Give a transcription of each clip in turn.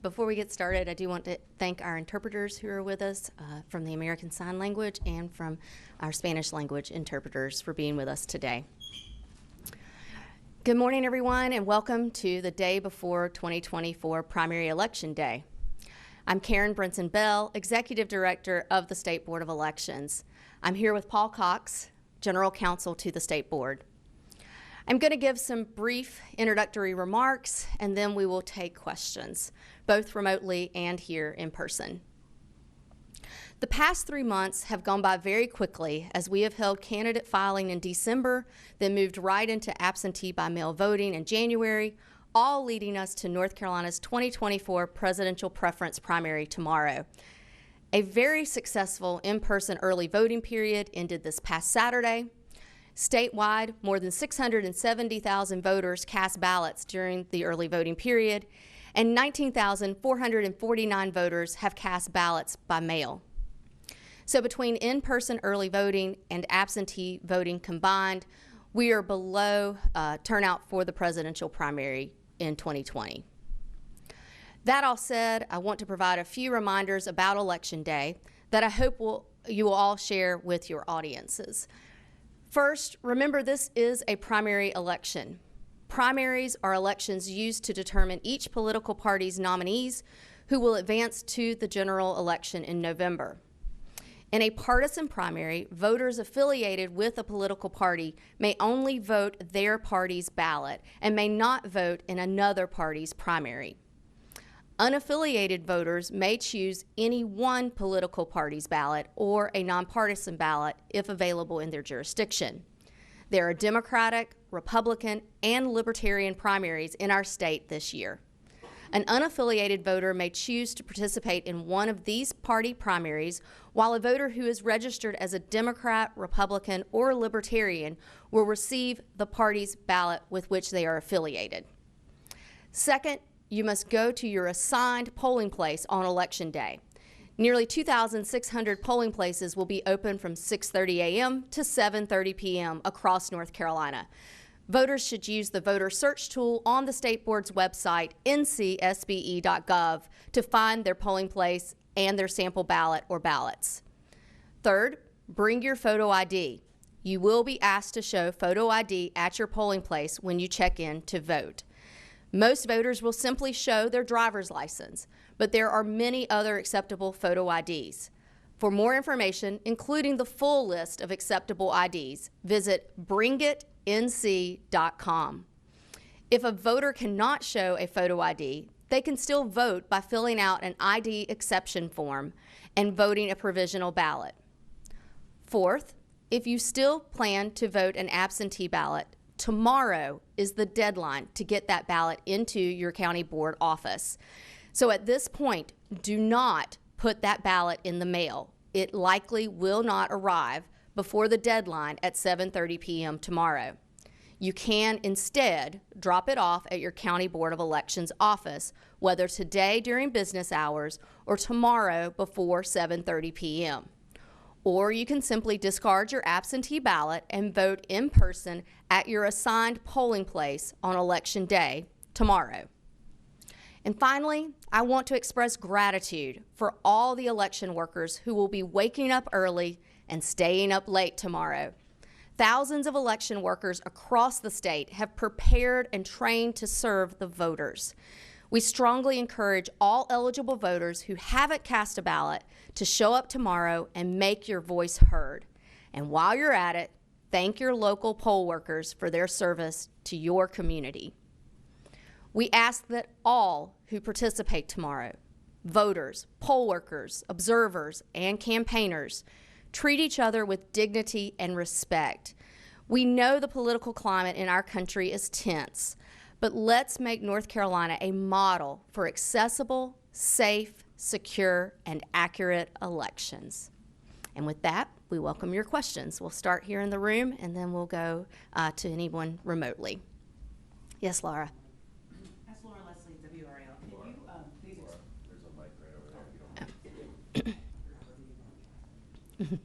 Before we get started, I do want to thank our interpreters who are with us from the American Sign Language and from our Spanish language interpreters for being with us today. Good morning, everyone, and welcome to the day before 2024 primary election day. I'm Karen Brinson Bell, Executive Director of the State Board of Elections. I'm here with Paul Cox, General Counsel to the State Board. I'm going to give some brief introductory remarks, and then we will take questions, both remotely and here in person. The past 3 months have gone by very quickly as we have held candidate filing in December, then moved right into absentee by mail voting in January, all leading us to North Carolina's 2024 presidential preference primary tomorrow. A very successful in-person early voting period ended this past Saturday. Statewide, more than 670,000 voters cast ballots during the early voting period, and 19,449 voters have cast ballots by mail. So between in-person early voting and absentee voting combined, we are below turnout for the presidential primary in 2020. That all said, I want to provide a few reminders about Election Day that I hope you will all share with your audiences. First, remember this is a primary election. Primaries are elections used to determine each political party's nominees who will advance to the general election in November. In a partisan primary, voters affiliated with a political party may only vote their party's ballot and may not vote in another party's primary. Unaffiliated voters may choose any one political party's ballot or a nonpartisan ballot if available in their jurisdiction. There are Democratic, Republican, and Libertarian primaries in our state this year. An unaffiliated voter may choose to participate in one of these party primaries, while a voter who is registered as a Democrat, Republican, or Libertarian will receive the party's ballot with which they are affiliated. Second, you must go to your assigned polling place on Election Day. Nearly 2,600 polling places will be open from 6:30 a.m. to 7:30 p.m. across North Carolina. Voters should use the voter search tool on the State Board's website, ncsbe.gov, to find their polling place and their sample ballot or ballots. Third, bring your photo ID. You will be asked to show photo ID at your polling place when you check in to vote. Most voters will simply show their driver's license, but there are many other acceptable photo IDs. For more information, including the full list of acceptable IDs, visit bringitnc.com. If a voter cannot show a photo ID, they can still vote by filling out an ID exception form and voting a provisional ballot. Fourth, if you still plan to vote an absentee ballot, tomorrow is the deadline to get that ballot into your county board office. So at this point, do not put that ballot in the mail. It likely will not arrive before the deadline at 7:30 p.m. tomorrow. You can instead drop it off at your County Board of Elections office, whether today during business hours or tomorrow before 7:30 p.m. Or you can simply discard your absentee ballot and vote in person at your assigned polling place on Election Day tomorrow. And finally, I want to express gratitude for all the election workers who will be waking up early and staying up late tomorrow. Thousands of election workers across the state have prepared and trained to serve the voters. We strongly encourage all eligible voters who haven't cast a ballot to show up tomorrow and make your voice heard. And while you're at it, thank your local poll workers for their service to your community. We ask that all who participate tomorrow, voters, poll workers, observers, and campaigners, treat each other with dignity and respect. We know the political climate in our country is tense, but let's make North Carolina a model for accessible, safe, secure, and accurate elections. And with that, we welcome your questions. We'll start here in the room, and then we'll go to anyone remotely. Yes, Laura. That's Laura Leslie, WRAL. Can you please Laura, there's a mic right over there if you don't mind.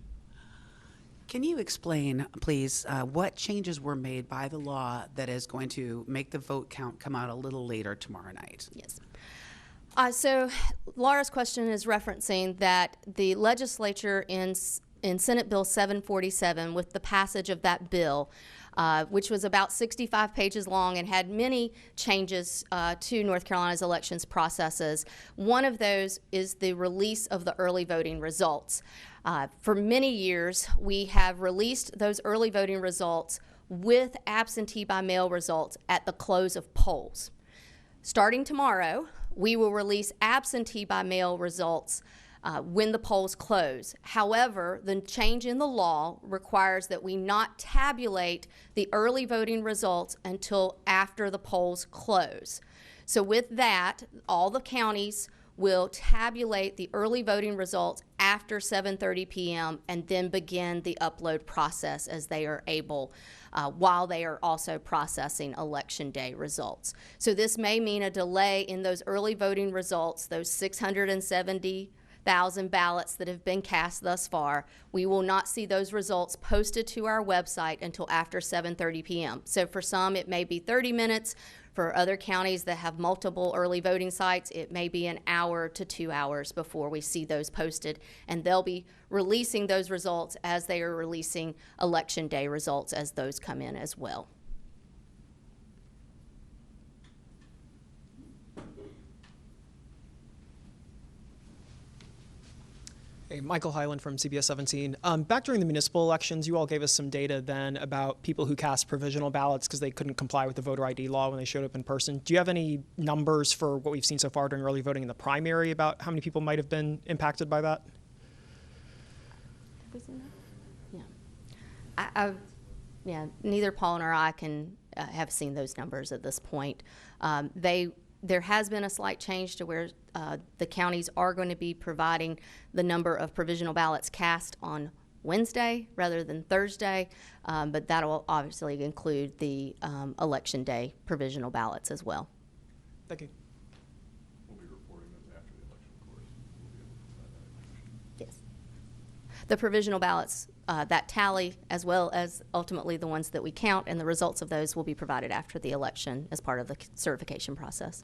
Can you explain, please, what changes were made by the law that is going to make the vote count come out a little later tomorrow night? Yes. So Laura's question is referencing that the legislature in Senate Bill 747, with the passage of that bill, which was about 65 pages long and had many changes to North Carolina's elections processes. One of those is the release of the early voting results. For many years, we have released those early voting results with absentee by mail results at the close of polls. Starting tomorrow, we will release absentee by mail results when the polls close. However, the change in the law requires that we not tabulate the early voting results until after the polls close. So with that, all the counties will tabulate the early voting results after 7:30 p.m. and then begin the upload process as they are able, while they are also processing Election Day results. So this may mean a delay in those early voting results, those 670,000 ballots that have been cast thus far. We will not see those results posted to our website until after 7:30 p.m. So for some, it may be 30 minutes. For other counties that have multiple early voting sites, it may be an hour to 2 hours before we see those posted, and they'll be releasing those results as they are releasing Election Day results as those come in as well. Hey, Michael Hyland from CBS 17. Back during the municipal elections, you all gave us some data then about people who cast provisional ballots because they couldn't comply with the voter ID law when they showed up in person. Do you have any numbers for what we've seen so far during early voting in the primary about how many people might have been impacted by that? Have we seen that? Yeah. Yeah, neither Paul nor I can have seen those numbers at this point. There has been a slight change to where the counties are going to be providing the number of provisional ballots cast on Wednesday rather than Thursday, but that will obviously include the Election Day provisional ballots as well. Thank you. We'll be reporting those after the election, of course. We'll be able to provide that information. Yes. The provisional ballots, that tally, as well as ultimately the ones that we count, and the results of those will be provided after the election as part of the certification process.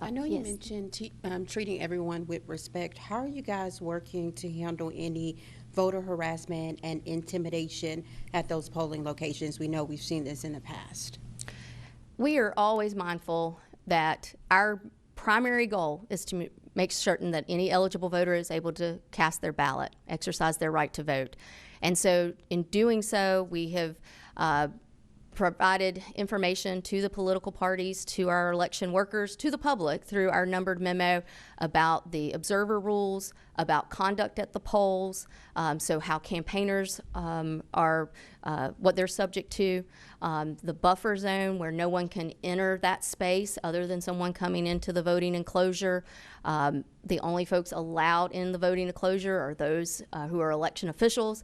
I know you Yes. mentioned treating everyone with respect. How are you guys working to handle any voter harassment and intimidation at those polling locations? We know we've seen this in the past. We are always mindful that our primary goal is to make certain that any eligible voter is able to cast their ballot, exercise their right to vote. And so in doing so, we have provided information to the political parties, to our election workers, to the public through our numbered memo about the observer rules, about conduct at the polls, so how campaigners are, what they're subject to, the buffer zone where no one can enter that space other than someone coming into the voting enclosure. The only folks allowed in the voting enclosure are those who are election officials,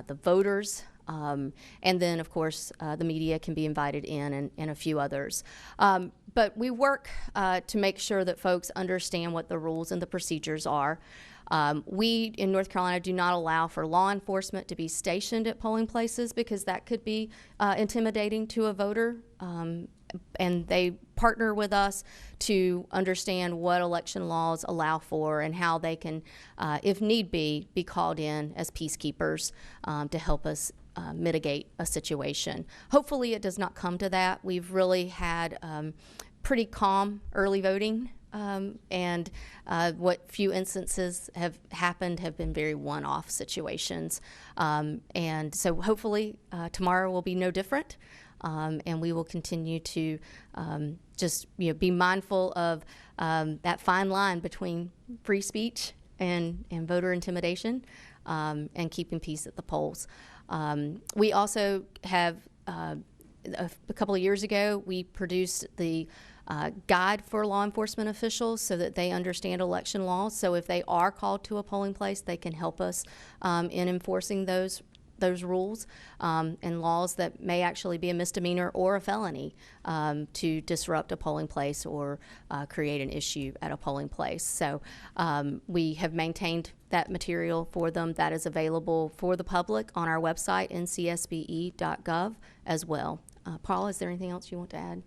the voters, and then, of course, the media can be invited in, and a few others. But we work to make sure that folks understand what the rules and the procedures are. We, in North Carolina, do not allow for law enforcement to be stationed at polling places because that could be intimidating to a voter. And they partner with us to understand what election laws allow for and how they can, if need be called in as peacekeepers to help us mitigate a situation. Hopefully it does not come to that. We've really had pretty calm early voting, and what few instances have happened have been very one-off situations. And so hopefully tomorrow will be no different. And we will continue to just be mindful of that fine line between free speech and voter intimidation, and keeping peace at the polls. We also have, a couple of years ago, we produced the guide for law enforcement officials so that they understand election laws. So if they are called to a polling place, they can help us in enforcing those rules and laws that may actually be a misdemeanor or a felony to disrupt a polling place or create an issue at a polling place. So we have maintained that material for them. That is available for the public on our website, ncsbe.gov, as well. Paul, is there anything else you want to add?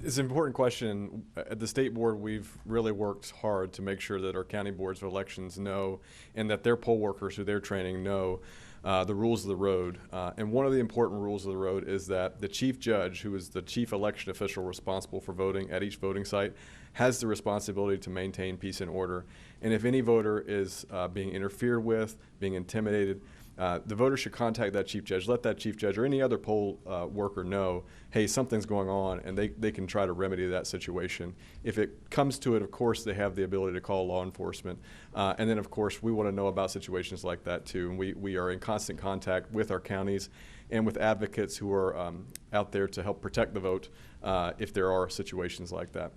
It's an important question. At the state board, we've really worked hard to make sure that our county boards of elections know, and that their poll workers who they're training know the rules of the road. And one of the important rules of the road is that the chief judge, who is the chief election official responsible for voting at each voting site, has the responsibility to maintain peace and order. And if any voter is being interfered with, being intimidated, the voter should contact that chief judge, let that chief judge or any other poll worker know, hey, something's going on, and they can try to remedy that situation. If it comes to it, of course, they have the ability to call law enforcement. And then, of course, we want to know about situations like that, too. And we are in constant contact with our counties and with advocates who are out there to help protect the vote if there are situations like that.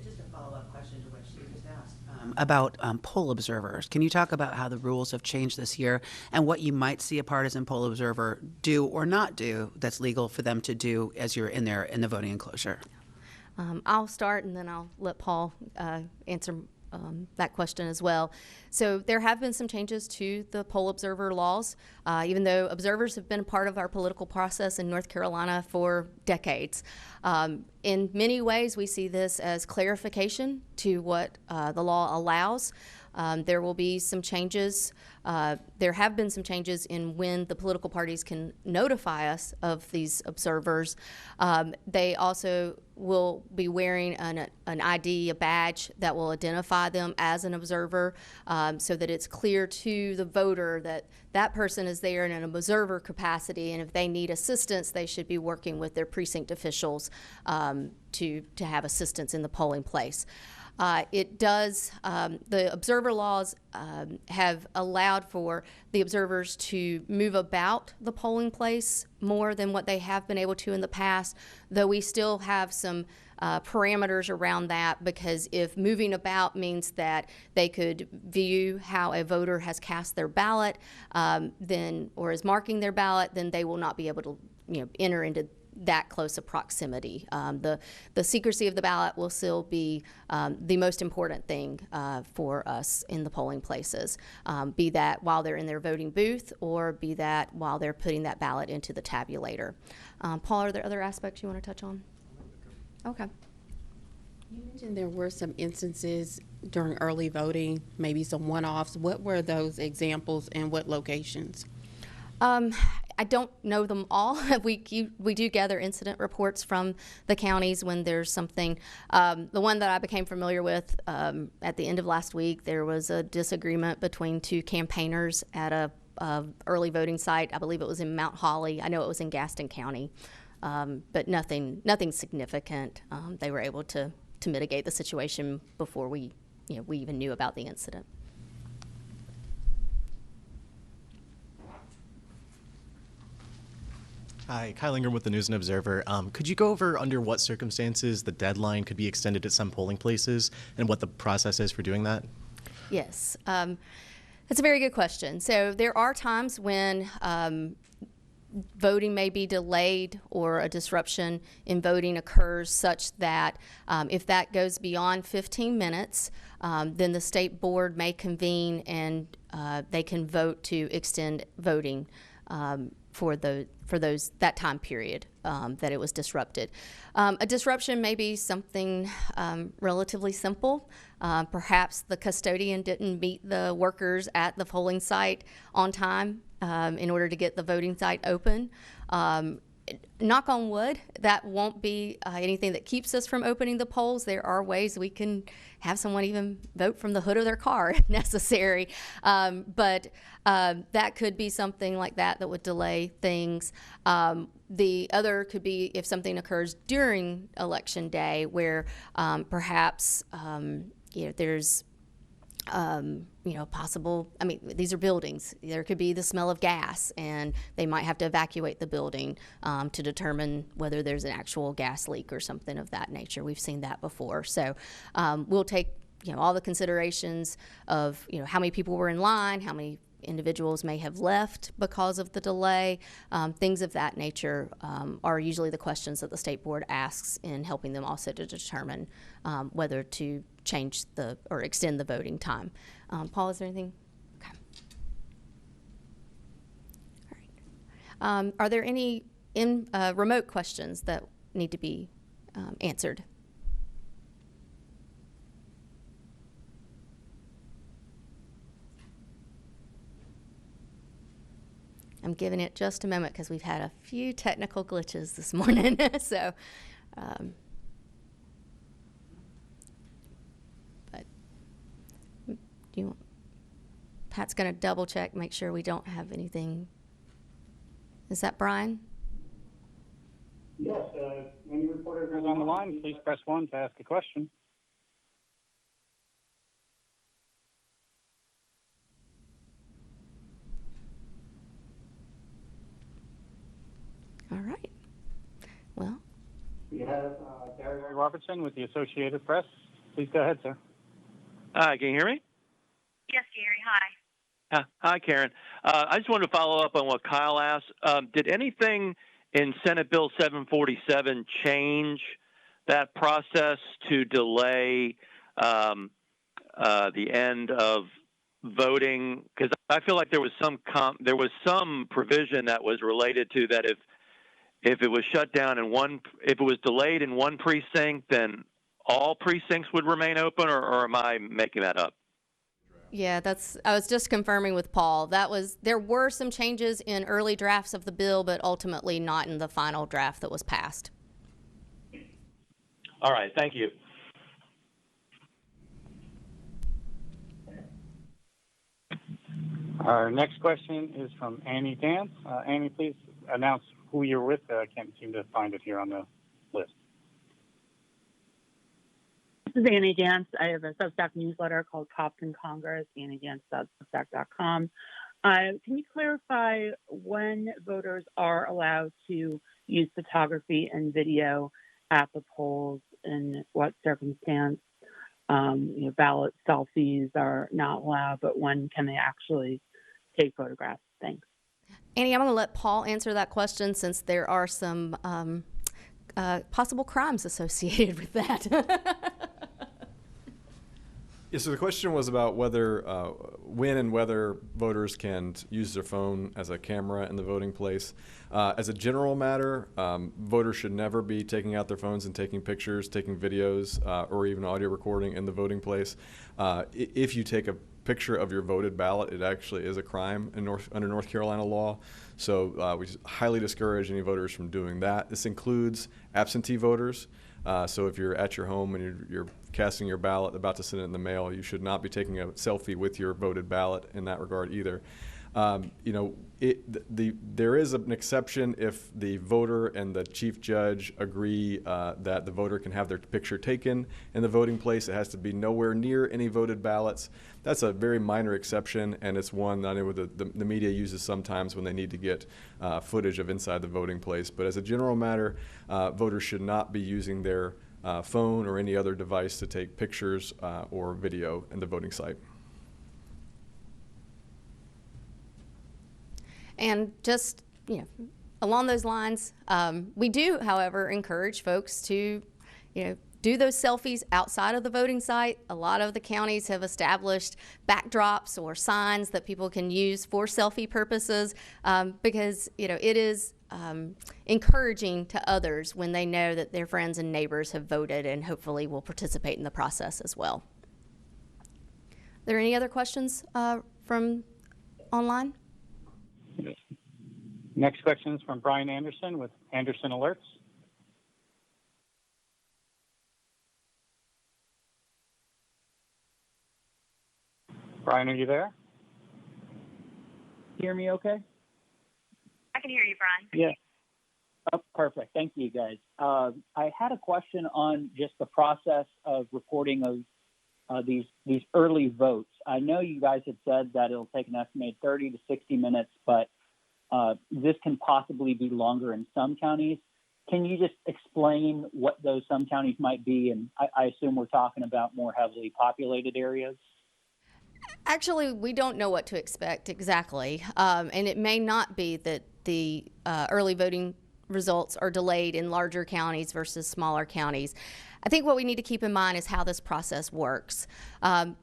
Just a follow-up question to what she just asked. About poll observers. Can you talk about how the rules have changed this year and what you might see a partisan poll observer do or not do that's legal for them to do as you're in there in the voting enclosure? I'll start and then I'll let Paul answer that question as well. So there have been some changes to the poll observer laws, even though observers have been a part of our political process in North Carolina for decades. In many ways, we see this as clarification to what the law allows. There will be some changes. There have been some changes in when the political parties can notify us of these observers. They also will be wearing an ID, a badge that will identify them as an observer, so that it's clear to the voter that that person is there in an observer capacity, and if they need assistance, they should be working with their precinct officials to have assistance in the polling place. The observer laws have allowed for the observers to move about the polling place more than what they have been able to in the past, though we still have some parameters around that, because if moving about means that they could view how a voter has cast their ballot or is marking their ballot, then they will not be able to enter into that close a proximity. The secrecy of the ballot will still be the most important thing for us in the polling places, be that while they're in their voting booth or be that while they're putting that ballot into the tabulator. Paul, are there other aspects you want to touch on? Okay. You mentioned there were some instances during early voting, maybe some one-offs. What were those examples and what locations? I don't know them all. We do gather incident reports from the counties when there's something. The one that I became familiar with at the end of last week, there was a disagreement between two campaigners at a early voting site. I believe it was in Mount Holly. I know it was in Gaston County, but nothing significant. They were able to mitigate the situation before we even knew about the incident. Hi, Kyle Ingram with the News and Observer. Could you go over under what circumstances the deadline could be extended at some polling places and what the process is for doing that? Yes, that's a very good question. So there are times when voting may be delayed or a disruption in voting occurs such that if that goes beyond 15 minutes, then the state board may convene and they can vote to extend voting for that time period that it was disrupted. A disruption may be something relatively simple. Perhaps the custodian didn't meet the workers at the polling site on time in order to get the voting site open. Knock on wood, that won't be anything that keeps us from opening the polls. There are ways we can have someone even vote from the hood of their car if necessary. But that could be something like that would delay things. The other could be if something occurs during Election Day where perhaps there's possible, these are buildings. There could be the smell of gas, and they might have to evacuate the building to determine whether there's an actual gas leak or something of that nature. We've seen that before. So we'll take, all the considerations of, how many people were in line, how many individuals may have left because of the delay. Things of that nature are usually the questions that the state board asks in helping them also to determine whether to change or extend the voting time. Paul, is there anything? Okay. Are there any remote questions that need to be answered? I'm giving it just a moment because we've had a few technical glitches this morning. So, but Pat's going to double check, make sure we don't have anything. Is that Brian? Yes, any reporter is on the line, please press 1 to ask a question. All right. Well, We have Gary Robertson with the Associated Press. Please go ahead, sir. Hi, can you hear me? Yes, Gary. Hi. Hi, Karen. I just wanted to follow up on what Kyle asked. Did anything in Senate Bill 747 change that process to delay the end of voting? Because I feel like there was some provision that was related to that if it was shut down if it was delayed in one precinct, then all precincts would remain open, or am I making that up? yeah, I was just confirming with Paul. There were some changes in early drafts of the bill, but ultimately not in the final draft that was passed. All right, thank you. Our next question is from Annie Dance. Annie, please announce who you're with. I can't seem to find it here on the list. This is Annie Dance. I have a Substack newsletter called Cops in Congress, anniedance.substack.com. Can you clarify when voters are allowed to use photography and video at the polls, in what circumstance? Ballot selfies are not allowed, but when can they actually take photographs? Thanks. Annie, I'm going to let Paul answer that question since there are some possible crimes associated with that. Yeah, so the question was about whether, when and whether voters can use their phone as a camera in the voting place. As a general matter, voters should never be taking out their phones and taking pictures, taking videos, or even audio recording in the voting place. If you take a picture of your voted ballot, it actually is a crime under North Carolina law. So we highly discourage any voters from doing that. This includes absentee voters. So if you're at your home and you're casting your ballot, about to send it in the mail, you should not be taking a selfie with your voted ballot in that regard either. There is an exception if the voter and the chief judge agree that the voter can have their picture taken in the voting place. It has to be nowhere near any voted ballots. That's a very minor exception, and it's one that I know the media uses sometimes when they need to get footage of inside the voting place. But as a general matter, voters should not be using their phone or any other device to take pictures or video in the voting site. And just, along those lines, we do, however, encourage folks to, do those selfies outside of the voting site. A lot of the counties have established backdrops or signs that people can use for selfie purposes because, it is encouraging to others when they know that their friends and neighbors have voted and hopefully will participate in the process as well. Are there any other questions from online? Next question is from Brian Anderson with Anderson Alerts. Brian, are you there? Hear me okay? I can hear you, Brian. Yeah. Oh, perfect. Thank you, guys. I had a question on just the process of reporting of these early votes. I know you guys had said that it'll take an estimated 30 to 60 minutes, but this can possibly be longer in some counties. Can you just explain what those some counties might be? And I assume we're talking about more heavily populated areas. Actually, we don't know what to expect exactly, and it may not be that the early voting results are delayed in larger counties versus smaller counties. I think what we need to keep in mind is how this process works.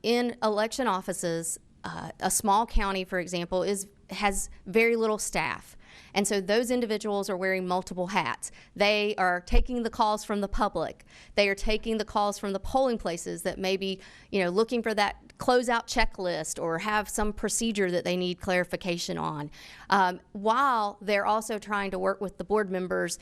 In election offices, a small county, for example, has very little staff. And so those individuals are wearing multiple hats. They are taking the calls from the public. They are taking the calls from the polling places that may be, looking for that closeout checklist or have some procedure that they need clarification on, while they're also trying to work with the board members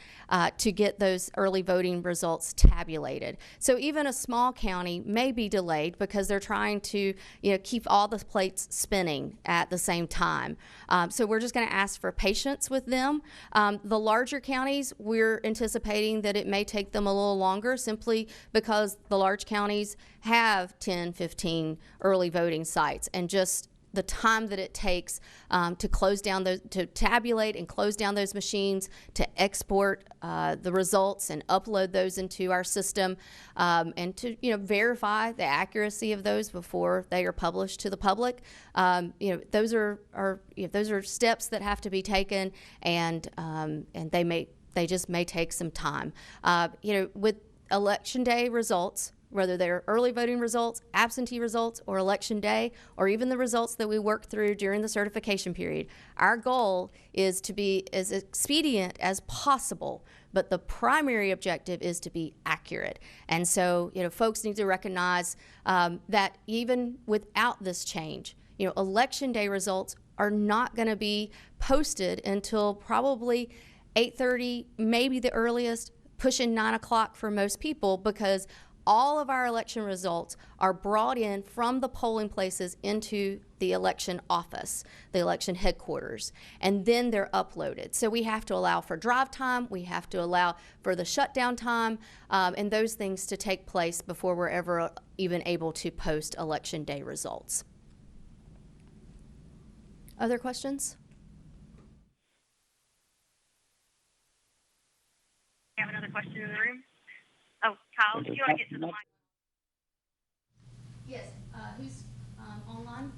to get those early voting results tabulated. So even a small county may be delayed because they're trying to keep all the plates spinning at the same time. So we're just going to ask for patience with them. The larger counties, we're anticipating that it may take them a little longer simply because the large counties have 10, 15 early voting sites, and just the time that it takes to close down those, to tabulate and close down those machines, to export the results and upload those into our system, and to verify the accuracy of those before they are published to the public. Those are steps that have to be taken, and they just may take some time. With election day results, whether they're early voting results, absentee results, or election day, or even the results that we work through during the certification period, our goal is to be as expedient as possible, but the primary objective is to be accurate. And so, folks need to recognize that even without this change, election day results are not going to be posted until probably 8:30, maybe the earliest, pushing 9 o'clock for most people, because all of our election results are brought in from the polling places into the election office, the election headquarters, and then they're uploaded. So we have to allow for drive time, we have to allow for the shutdown time, and those things to take place before we're ever even able to post election day results. Other questions? You have another question in the room? Oh, Kyle, do you want to get to the mic? Yes. Who's online?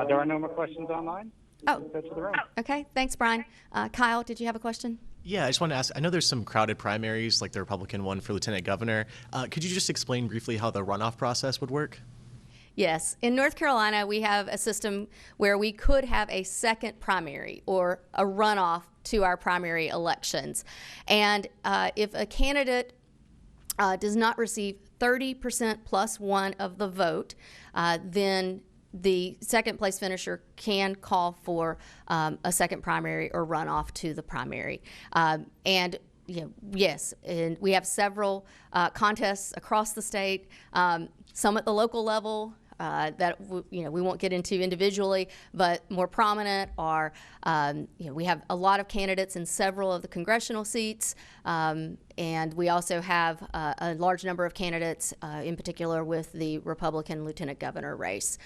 There are no more questions online. Oh. Go to the room. Okay. Thanks, Brian. Kyle, did you have a question? Yeah, I just wanted to ask, I know there's some crowded primaries, like the Republican one for lieutenant governor. Could you just explain briefly how the runoff process would work? Yes. In North Carolina, we have a system where we could have a second primary or a runoff to our primary elections. And if a candidate does not receive 30% plus one of the vote, then the second place finisher can call for a second primary or runoff to the primary. Yes, and we have several contests across the state, some at the local level that we won't get into individually, but more prominent are, we have a lot of candidates in several of the congressional seats, and we also have a large number of candidates, in particular with the Republican lieutenant governor race.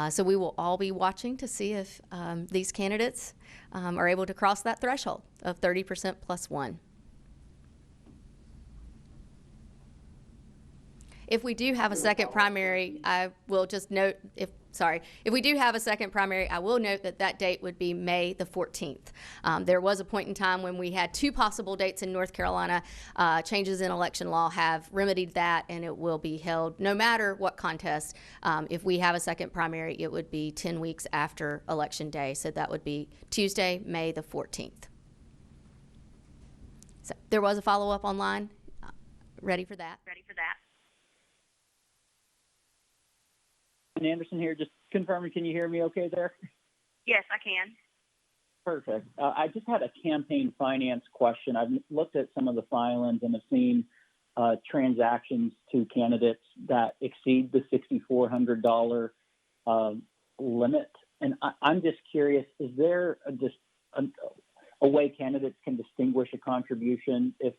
So we will all be watching to see if these candidates are able to cross that threshold of 30% plus one. If we do have a second primary, I will just note, if we do have a second primary, I will note that that date would be May the 14th. There was a point in time when we had two possible dates in North Carolina. Changes in election law have remedied that, and it will be held no matter what contest. If we have a second primary, it would be 10 weeks after Election Day, so that would be Tuesday, May the 14th. So there was a follow-up online. Ready for that? Anderson here, just confirming, can you hear me okay there? Yes, I can. Perfect. I just had a campaign finance question. I've looked at some of the filings and have seen transactions to candidates that exceed the $6,400 limit. And I'm just curious, is there a way candidates can distinguish a contribution if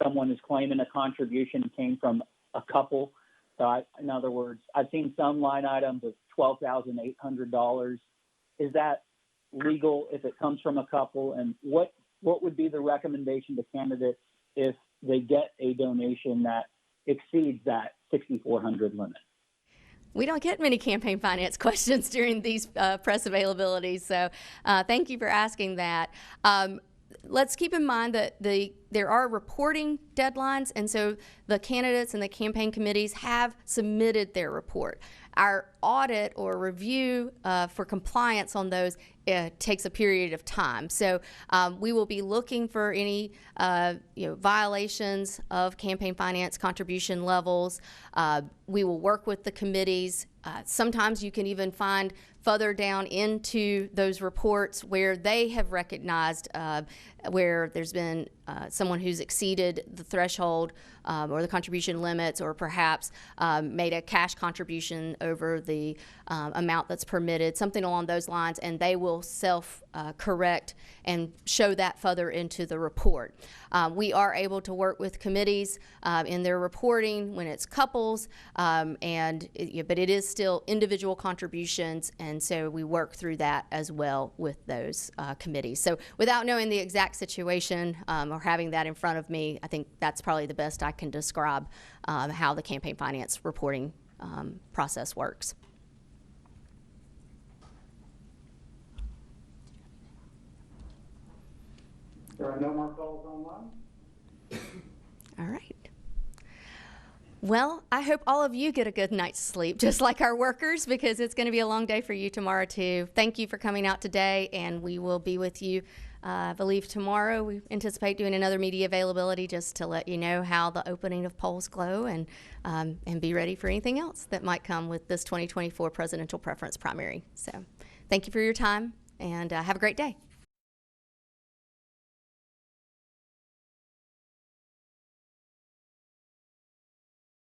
someone is claiming a contribution came from a couple? So in other words, I've seen some line items of $12,800. Is that legal if it comes from a couple? And what would be the recommendation to candidates if they get a donation that exceeds that $6,400 limit? We don't get many campaign finance questions during these press availabilities, so thank you for asking that. Let's keep in mind that the there are reporting deadlines, and so the candidates and the campaign committees have submitted their report. Our audit or review for compliance on those takes a period of time. So we will be looking for any violations of campaign finance contribution levels. We will work with the committees. Sometimes you can even find further down into those reports where they have recognized where there's been someone who's exceeded the threshold or the contribution limits, or perhaps made a cash contribution over the amount that's permitted, something along those lines, and they will self-correct and show that further into the report. We are able to work with committees in their reporting when it's couples, but it is still individual contributions, and so we work through that as well with those committees. So without knowing the exact situation or having that in front of me, I think that's probably the best I can describe how the campaign finance reporting process works. There are no more calls online? All right. Well, I hope all of you get a good night's sleep, just like our workers, because it's going to be a long day for you tomorrow, too. Thank you for coming out today, and we will be with you, I believe, tomorrow. We anticipate doing another media availability just to let you know how the opening of polls go, and be ready for anything else that might come with this 2024 presidential preference primary. So thank you for your time, and have a great day.